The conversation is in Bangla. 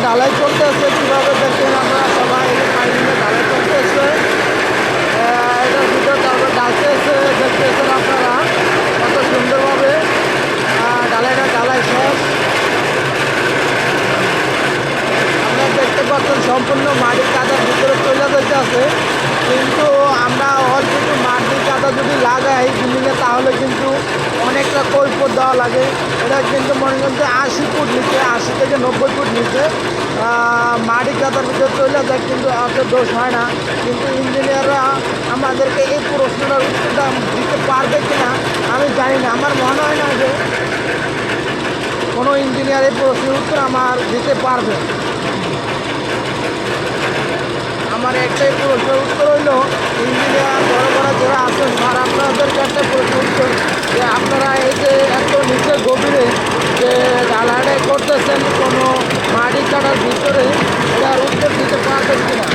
ঢালাই চলতেছে কীভাবে দেখেন আপনারা সবাই পাইলিংয়ে ঢালাই চলতেছে। এটার ভিতরে তারপর ঢালতেছে দেখতেছেন আপনারা কত সুন্দরভাবে ঢালাই শেষ। আপনারা দেখতে পাচ্ছেন সম্পূর্ণ মাটির কাদার ভিতরে চলে যেতে আছে, কিন্তু আমরা অল্প একটু মাটির কাদা যদি লাগাই বিল্ডিংয়ে তাহলে কিন্তু অনেকটা কৈফিয়ত দেওয়া লাগে। এটা কিন্তু মনে করেন যে 80 ফুট নিচে, 80 থেকে 90 ফুট নিচে মাটি কাদার ভিতরে চলে যায়, কিন্তু অত দোষ হয় না। কিন্তু ইঞ্জিনিয়াররা আমাদেরকে এই প্রশ্নটার উত্তরটা দিতে পারবে কিনা আমি জানি না। আমার মনে হয় না যে কোনো ইঞ্জিনিয়ার এই প্রশ্নের উত্তর আমার দিতে পারবে। আমার একটাই প্রশ্নের উত্তর হইল, ইঞ্জিনিয়ার বড় বড় যারা আছেন আর আপনাদেরকে একটা প্রশ্ন উত্তর যে আপনারা এই যে এত নিচের গভীরে যে ঢালাইটা করতেছেন কোনো মাটি কাটার ভিতরে, এটার উত্তর দিতে পারবেন কিনা।